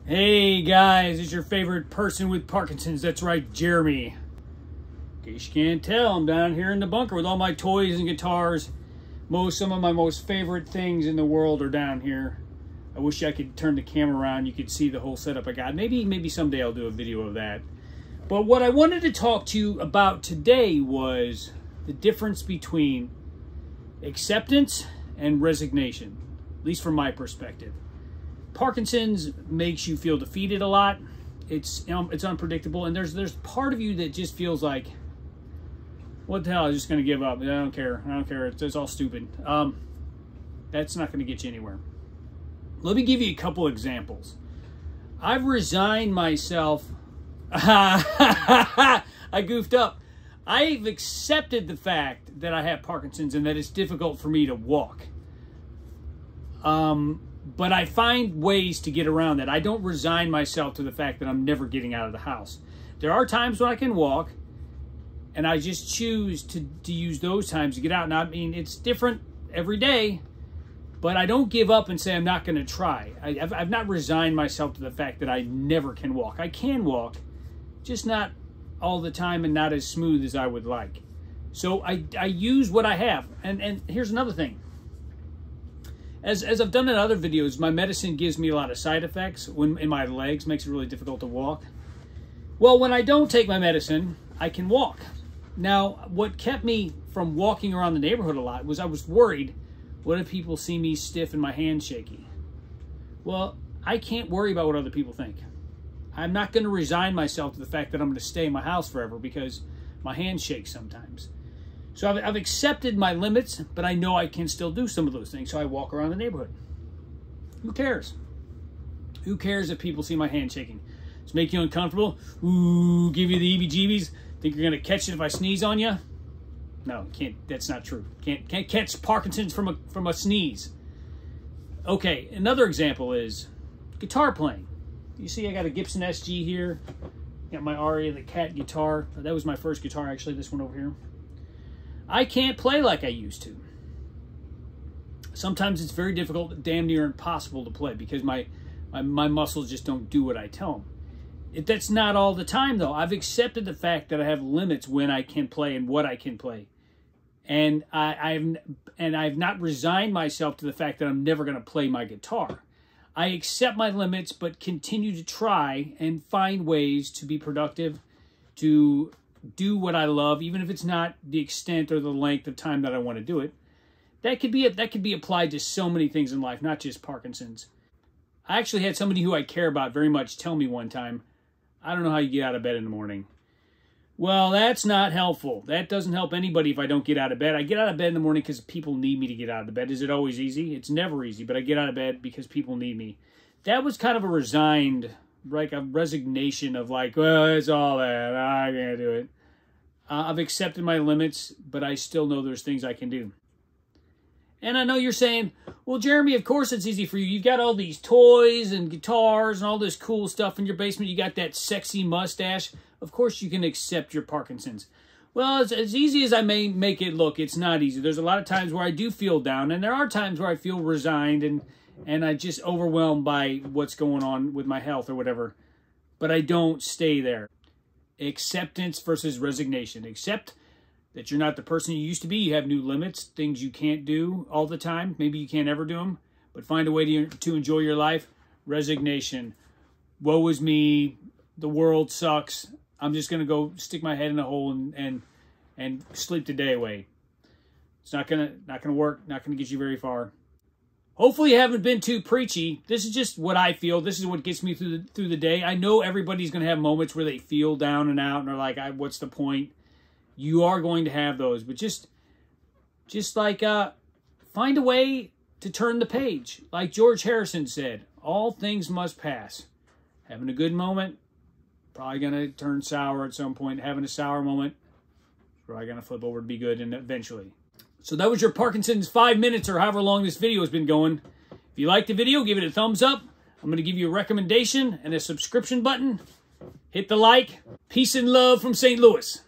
Hey guys, it's your favorite person with Parkinson's. That's right, Jeremy. In case you can't tell, I'm down here in the bunker with all my toys and guitars. Some of my most favorite things in the world are down here. I wish I could turn the camera around. You could see the whole setup I got. Maybe someday I'll do a video of that. But what I wanted to talk to you about today was the difference between acceptance and resignation, at least from my perspective. Parkinson's makes you feel defeated a lot. It's unpredictable, and there's part of you that just feels like, what the hell, I'm just going to give up. I don't care. It's all stupid. That's not going to get you anywhere. Let me give you a couple examples. I've resigned myself. I goofed up. I've accepted the fact that I have Parkinson's and that it's difficult for me to walk. But I find ways to get around that. I don't resign myself to the fact that I'm never getting out of the house. There are times when I can walk, and I just choose to use those times to get out. Now, I mean, it's different every day, but I don't give up and say I'm not going to try. I've not resigned myself to the fact that I never can walk. I can walk, just not all the time and not as smooth as I would like. So I use what I have. And here's another thing. As I've done in other videos, my medicine gives me a lot of side effects in my legs, makes it really difficult to walk. Well, when I don't take my medicine, I can walk. Now, what kept me from walking around the neighborhood a lot was I was worried, what if people see me stiff and my hands shaky? Well, I can't worry about what other people think. I'm not going to resign myself to the fact that I'm going to stay in my house forever because my hands shake sometimes. So I've accepted my limits, but I know I can still do some of those things. So I walk around the neighborhood. Who cares? Who cares if people see my hand shaking? Does it make you uncomfortable? Ooh, give you the heebie-jeebies? Think you're going to catch it if I sneeze on you? No, can't. That's not true. Can't catch Parkinson's from a sneeze. Okay, another example is guitar playing. You see I got a Gibson SG here. Got my Aria, the Cat guitar. That was my first guitar, actually, this one over here. I can't play like I used to. Sometimes it's very difficult, damn near impossible to play because my muscles just don't do what I tell them. That's not all the time, though. I've accepted the fact that I have limits when I can play and what I can play. And I've not resigned myself to the fact that I'm never going to play my guitar. I accept my limits, but continue to try and find ways to be productive, to do what I love, even if it's not the extent or the length of time that I want to do it. That could be applied to so many things in life, not just Parkinson's. I actually had somebody who I care about very much tell me one time, I don't know how you get out of bed in the morning. Well, that's not helpful. That doesn't help anybody if I don't get out of bed. I get out of bed in the morning because people need me to get out of the bed. Is it always easy? It's never easy, but I get out of bed because people need me. That was kind of a resigned, like a resignation of like, well, it's all that. I can't do it. I've accepted my limits, but I still know there's things I can do. And I know you're saying, well, Jeremy, of course it's easy for you. You've got all these toys and guitars and all this cool stuff in your basement. You got that sexy mustache. Of course you can accept your Parkinson's. Well, as easy as I may make it look, it's not easy. There's a lot of times where I do feel down, and there are times where I feel resigned and I just overwhelmed by what's going on with my health or whatever. But I don't stay there. Acceptance versus resignation. Accept that you're not the person you used to be. You have new limits, things you can't do all the time. Maybe you can't ever do them, but find a way to enjoy your life. Resignation. Woe is me. The world sucks. I'm just going to go stick my head in a hole and sleep the day away. It's not gonna work. Not gonna get you very far. Hopefully you haven't been too preachy. This is just what I feel. This is what gets me through the day. I know everybody's going to have moments where they feel down and out and are like, what's the point? You are going to have those. But just like find a way to turn the page. Like George Harrison said, all things must pass. Having a good moment, probably going to turn sour at some point. Having a sour moment, probably going to flip over to be good and eventually. So that was your Parkinson's 5 minutes or however long this video has been going. If you liked the video, give it a thumbs up. I'm going to give you a recommendation and a subscription button. Hit the like. Peace and love from St. Louis.